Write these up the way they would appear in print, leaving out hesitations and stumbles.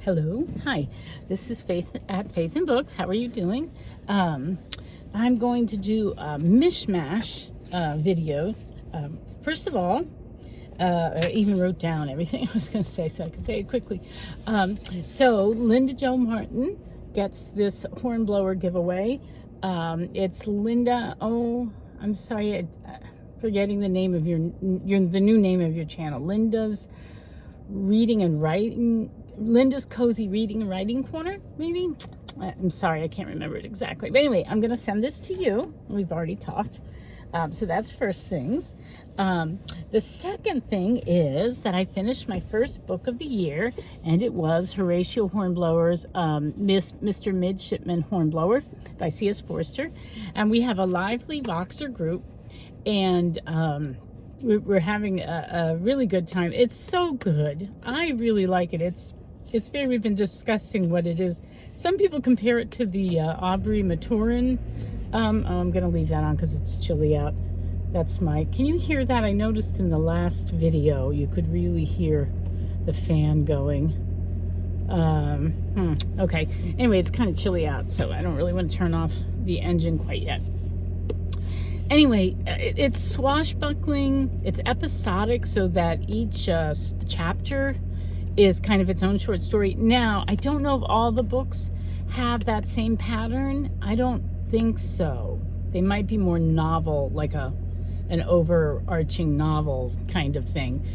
Hello, hi. This is Faith at Faith and Books. How are you doing? I'm going to do a mishmash video. First of all, I even wrote down everything I was going to say so I could say it quickly. So Linda Jo Martin gets this hornblower giveaway. It's Linda. Oh, I'm sorry, forgetting the name of the new name of your channel. Linda's Cozy Reading and Writing Corner, maybe? I'm sorry, I can't remember it exactly. But anyway, I'm going to send this to you. We've already talked. So that's first things. The second thing is that I finished my first book of the year, and it was Horatio Hornblower's Mr. Midshipman Hornblower by C.S. Forster. And we have a lively Voxer group, and we're having a really good time. It's so good. I really like it. We've been discussing what it is. Some people compare it to the Aubrey Maturin. I'm going to leave that on because it's chilly out. Can you hear that? I noticed in the last video, you could really hear the fan going. Okay. Anyway, it's kind of chilly out, so I don't really want to turn off the engine quite yet. Anyway, it's swashbuckling. It's episodic so that each chapter is kind of its own short story. Now, I don't know if all the books have that same pattern. I don't think so. They might be more novel, like an overarching novel kind of thing.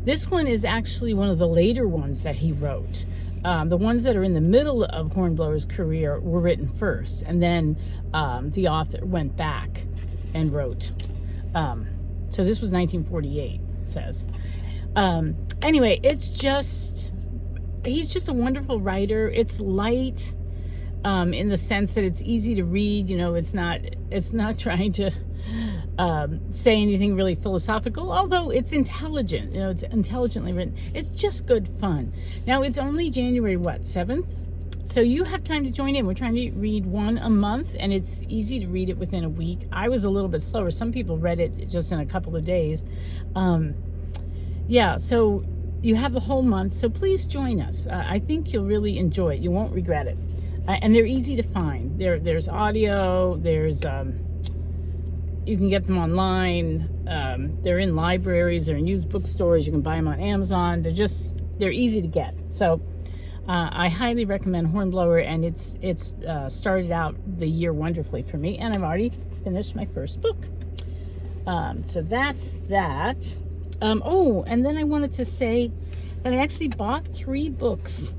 This one is actually one of the later ones that he wrote. The ones that are in the middle of Hornblower's career were written first, and then the author went back and wrote. So this was 1948, it says. Anyway, he's just a wonderful writer. It's light in the sense that it's easy to read. You know, it's not trying to say anything really philosophical, although it's intelligent. You know, it's intelligently written. It's just good fun. Now, it's only January 7th? So you have time to join in. We're trying to read one a month, and it's easy to read it within a week. I was a little bit slower. Some people read it just in a couple of days. Yeah, so you have the whole month, so please join us. I think you'll really enjoy it. You won't regret it. And they're easy to find. There's audio, there's you can get them online. They're in libraries, they're in used bookstores, you can buy them on Amazon. They're easy to get. So I highly recommend Hornblower, and it's started out the year wonderfully for me, and I've already finished my first book. So that's that. Oh, and then I wanted to say that I actually bought 3 books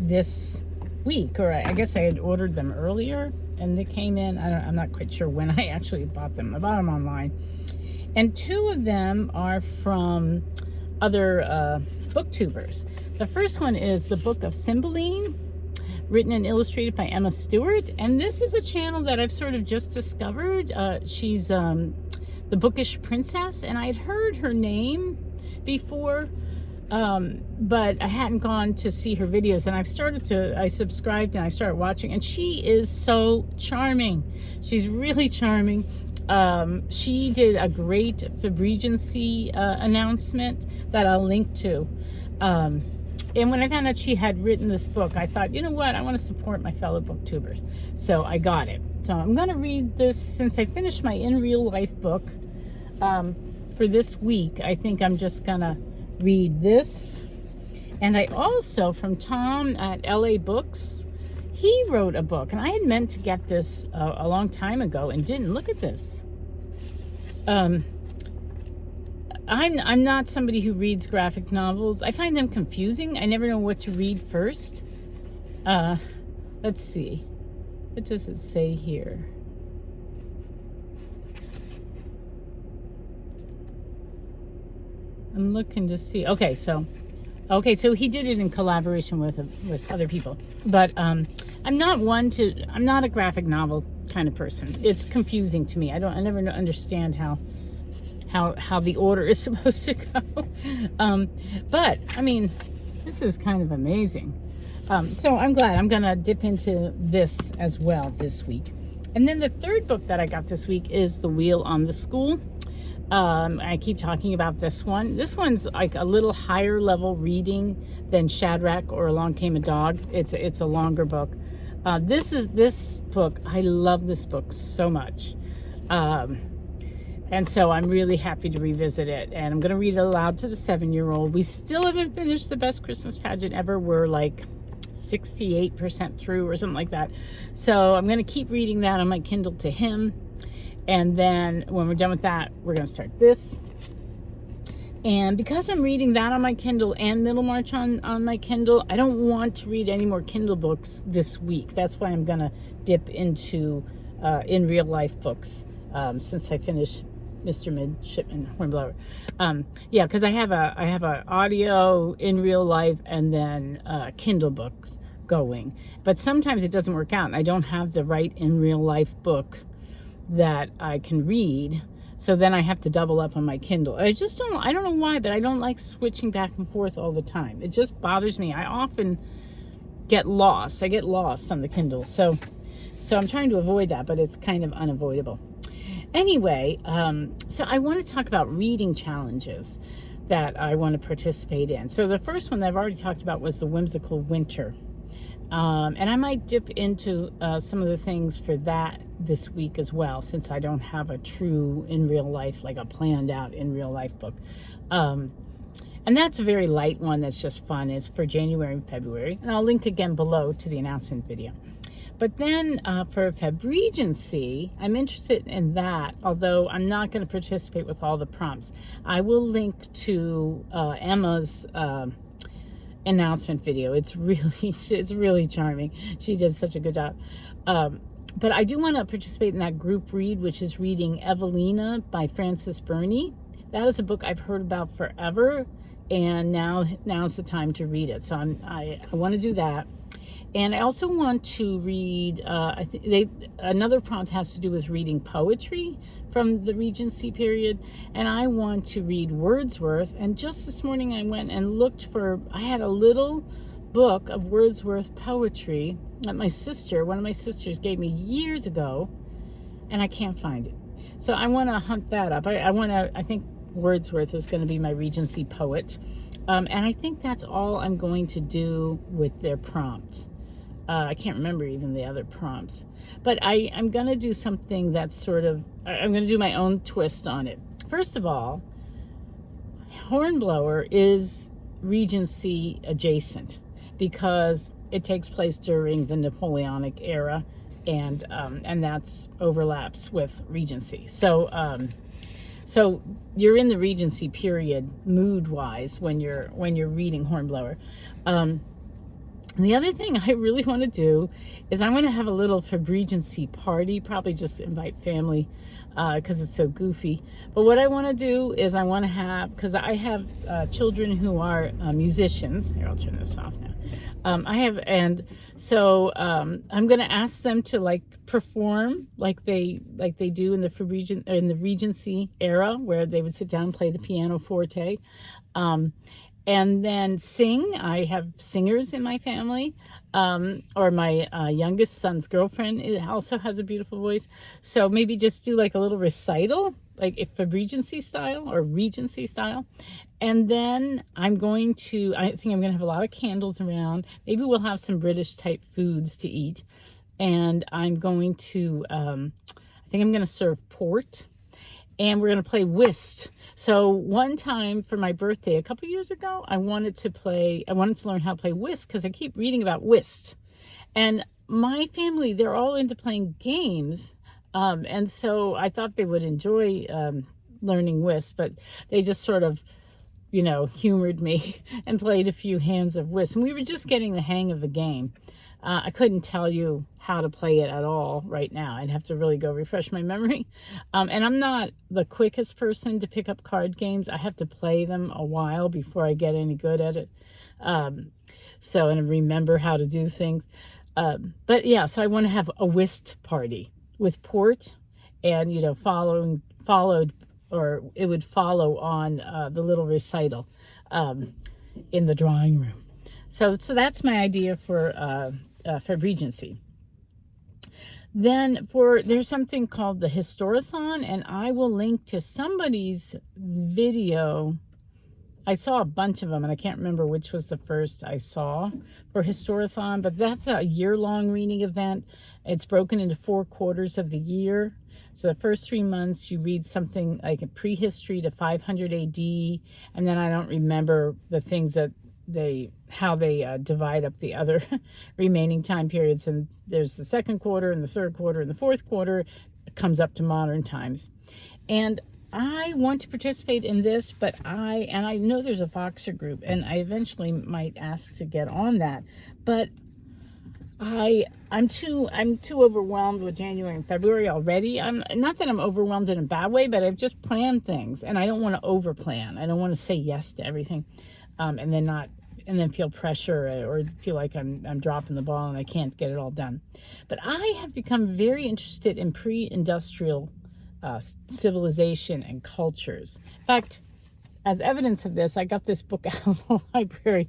this week, or I guess I had ordered them earlier, and they came in. I'm not quite sure when I actually bought them. I bought them online. And 2 of them are from other booktubers. The first one is the Book of Cymbeline, written and illustrated by Emma Stewart. And this is a channel that I've sort of just discovered. She's the Bookish Princess, and I'd heard her name before, but I hadn't gone to see her videos, and I subscribed and I started watching, and she is so charming. She's really charming. She did a great Febregency announcement that I'll link to. And when I found out she had written this book, I thought, you know what, I want to support my fellow booktubers. So I got it. So I'm going to read this, since I finished my In Real Life book for this week. I think I'm just going to read this. And I also, from Tom at LA Books, he wrote a book. And I had meant to get this a long time ago and didn't. Look at this. I'm not somebody who reads graphic novels. I find them confusing. I never know what to read first. Let's see. What does it say here? I'm looking to see. Okay, so he did it in collaboration with other people. But I'm not a graphic novel kind of person. It's confusing to me. I never understand how the order is supposed to go. But I mean, this is kind of amazing. So I'm glad. I'm gonna dip into this as well this week. And then the third book that I got this week is The Wheel on the School. I keep talking about this one. This one's like a little higher level reading than Shadrach or Along Came a Dog. It's a longer book. This book, I love this book so much. And so I'm really happy to revisit it. And I'm going to read it aloud to the 7-year-old. We still haven't finished The Best Christmas Pageant Ever. We're like 68% through or something like that. So I'm going to keep reading that on my Kindle to him. And then when we're done with that, we're going to start this. And because I'm reading that on my Kindle and Middlemarch on my Kindle, I don't want to read any more Kindle books this week. That's why I'm going to dip into in real life books since I finished Mr. Midshipman Hornblower. Yeah, because I have a audio in real life and then Kindle books going. But sometimes it doesn't work out. And I don't have the right in real life book that I can read, so then I have to double up on my Kindle. I don't know why, but I don't like switching back and forth all the time. It just bothers me. I often get lost. I get lost on the Kindle, so I'm trying to avoid that, but it's kind of unavoidable. Anyway, so I want to talk about reading challenges that I want to participate in. So the first one that I've already talked about was the Whimsical Winter. And I might dip into some of the things for that this week as well, since I don't have a true in real life, like a planned out in real life book. And that's a very light one that's just fun. It's for January and February. And I'll link again below to the announcement video. But then for Febregency, I'm interested in that, although I'm not going to participate with all the prompts. I will link to Emma's announcement video. It's really charming. She did such a good job. But I do want to participate in that group read, which is reading Evelina by Frances Burney. That is a book I've heard about forever, and now's the time to read it. So I want to do that. And I also want to read, another prompt has to do with reading poetry from the Regency period. And I want to read Wordsworth. And just this morning I went and looked I had a little book of Wordsworth poetry that one of my sisters gave me years ago, and I can't find it. So I want to hunt that up. I think Wordsworth is going to be my Regency poet. And I think that's all I'm going to do with their prompts. I can't remember even the other prompts. But I'm going to do something that's I'm going to do my own twist on it. First of all, Hornblower is Regency adjacent because it takes place during the Napoleonic era, and that's overlaps with Regency. So you're in the Regency period mood-wise when you're reading Hornblower. And the other thing I really want to do is I want to have a little Febregency party, probably just invite family because it's so goofy. But what I want to do is I want to have, because I have children who are musicians. Here, I'll turn this off now. I'm going to ask them to perform like they do in the Regency era, where they would sit down and play the piano forte. And then sing. I have singers in my family, or my youngest son's girlfriend also has a beautiful voice. So maybe just do a little recital, if Febregency style or Regency style. And then I think I'm going to have a lot of candles around. Maybe we'll have some British type foods to eat. And I'm going to, I think I'm going to serve port. And we're going to play whist. So one time for my birthday, a couple years ago, I wanted to learn how to play whist because I keep reading about whist. And my family, they're all into playing games. And so I thought they would enjoy learning whist, but they just sort of, humored me and played a few hands of whist. And we were just getting the hang of the game. I couldn't tell you how to play it at all right now. I'd have to really go refresh my memory. And I'm not the quickest person to pick up card games. I have to play them a while before I get any good at it. And remember how to do things. But yeah, so I want to have a whist party with port and, followed, or it would follow on the little recital in the drawing room. So that's my idea for Febregency. Then there's something called the Historathon, and I will link to somebody's video. I saw a bunch of them, and I can't remember which was the first I saw for Historathon, but that's a year-long reading event. It's broken into 4 quarters of the year. So the first 3 months, you read something like a prehistory to 500 AD, and then I don't remember the things that how they divide up the other remaining time periods. And there's the second quarter and the third quarter and the fourth quarter. It comes up to modern times. And I want to participate in this, but I know there's a Voxer group, and I eventually might ask to get on that. But I'm too overwhelmed with January and February already. I'm not that I'm overwhelmed in a bad way, but I've just planned things, and I don't want to overplan. I don't want to say yes to everything, and then feel pressure or feel like I'm dropping the ball and I can't get it all done. But I have become very interested in pre-industrial civilization and cultures. In fact, as evidence of this, I got this book out of the library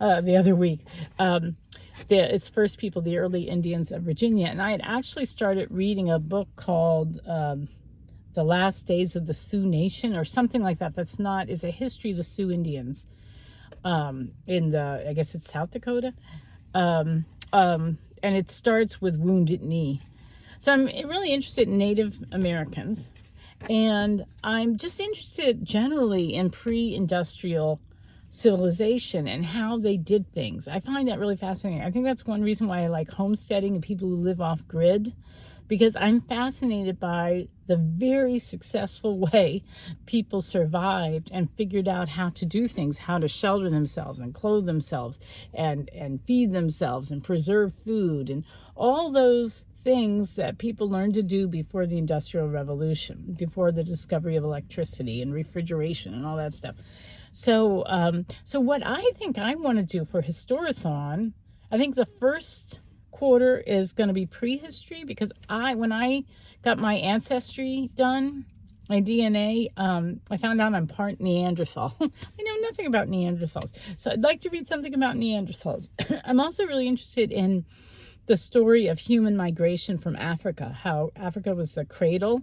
the other week. It's First People, the Early Indians of Virginia. And I had actually started reading a book called The Last Days of the Sioux Nation, or something like that. It's a history of the Sioux Indians in I guess it's South Dakota. And it starts with Wounded Knee. So I'm really interested in Native Americans, and I'm just interested generally in pre-industrial civilization and how they did things. I find that really fascinating. I think that's one reason why I like homesteading and people who live off grid, because I'm fascinated by the very successful way people survived and figured out how to do things, how to shelter themselves and clothe themselves and feed themselves and preserve food and all those things that people learned to do before the Industrial Revolution, before the discovery of electricity and refrigeration and all that stuff. So what I think I want to do for Historathon, I think the first quarter is going to be prehistory, because when I got my ancestry done, my DNA, I found out I'm part Neanderthal. I know nothing about Neanderthals. So I'd like to read something about Neanderthals. I'm also really interested in the story of human migration from Africa, how Africa was the cradle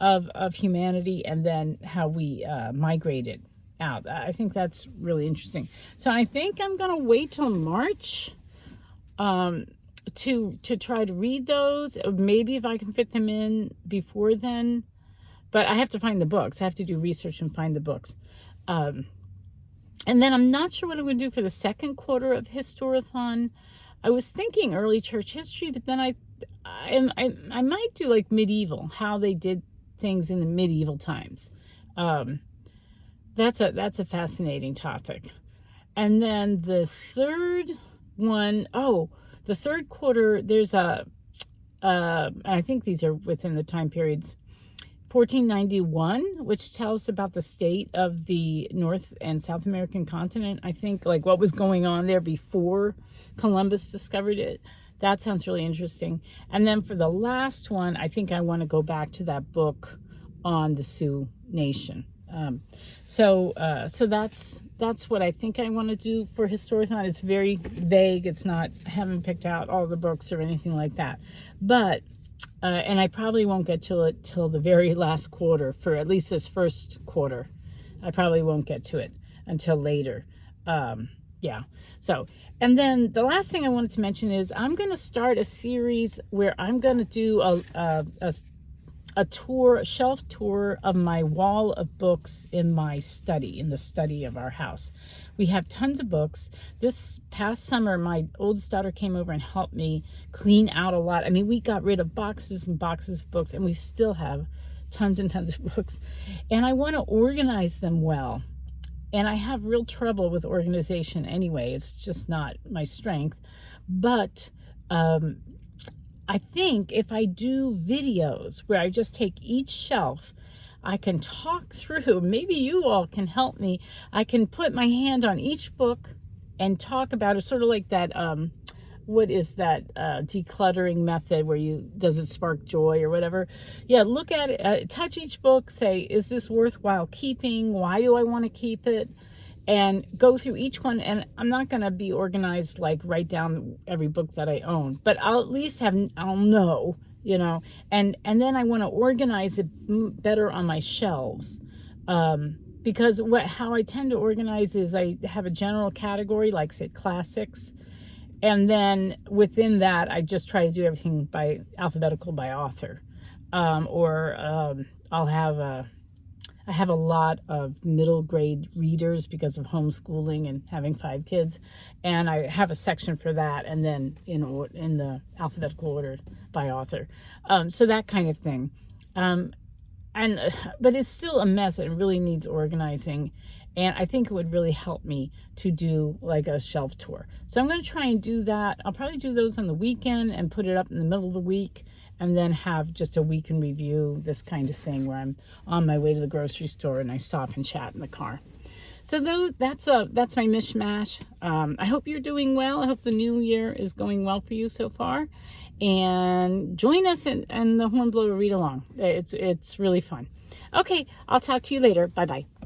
of humanity, and then how we migrated out. I think that's really interesting. So I think I'm going to wait till March to try to read those. Maybe if I can fit them in before then. But I have to find the books. I have to do research and find the books. And then I'm not sure what I'm going to do for the second quarter of Historathon. I was thinking early church history, but then I might do like medieval, how they did things in the medieval times. That's a fascinating topic. And then the third one, the third quarter, there's I think these are within the time periods, 1491, which tells about the state of the North and South American continent. I think like what was going on there before Columbus discovered it. That sounds really interesting. And then for the last one, I think I want to go back to that book on the Sioux Nation. So that's what I think I want to do for Historathon. It's very vague. I haven't picked out all the books or anything like that. But and I probably won't get to it till the very last quarter, for at least this first quarter. I probably won't get to it until later. Yeah. So, and then the last thing I wanted to mention is I'm going to start a series where I'm going to do a shelf tour of my wall of books in the study of our house. We have tons of books. This past summer, my oldest daughter came over and helped me clean out a lot. I mean, we got rid of boxes and boxes of books, and we still have tons and tons of books. And I want to organize them well. And I have real trouble with organization anyway. It's just not my strength. But I think if I do videos where I just take each shelf, I can talk through, maybe you all can help me. I can put my hand on each book and talk about it, sort of like that, what is that decluttering method where does it spark joy or whatever? Yeah, look at it, touch each book, say, is this worthwhile keeping? Why do I want to keep it? and go through each one. And I'm not going to be organized, like write down every book that I own, but I'll at least I'll know, and then I want to organize it better on my shelves. Because how I tend to organize is I have a general category, like say classics, and then within that I just try to do everything by alphabetical by author, I have a lot of middle grade readers because of homeschooling and having 5 kids, and I have a section for that, and then in the alphabetical order by author, so that kind of thing. But it's still a mess. It really needs organizing, and I think it would really help me to do like a shelf tour. So I'm going to try and do that. I'll probably do those on the weekend and put it up in the middle of the week, and then have just a week in review, this kind of thing, where I'm on my way to the grocery store and I stop and chat in the car. So that's my mishmash. I hope you're doing well. I hope the new year is going well for you so far. And join us in the Hornblower read along. It's really fun. Okay, I'll talk to you later. Bye-bye.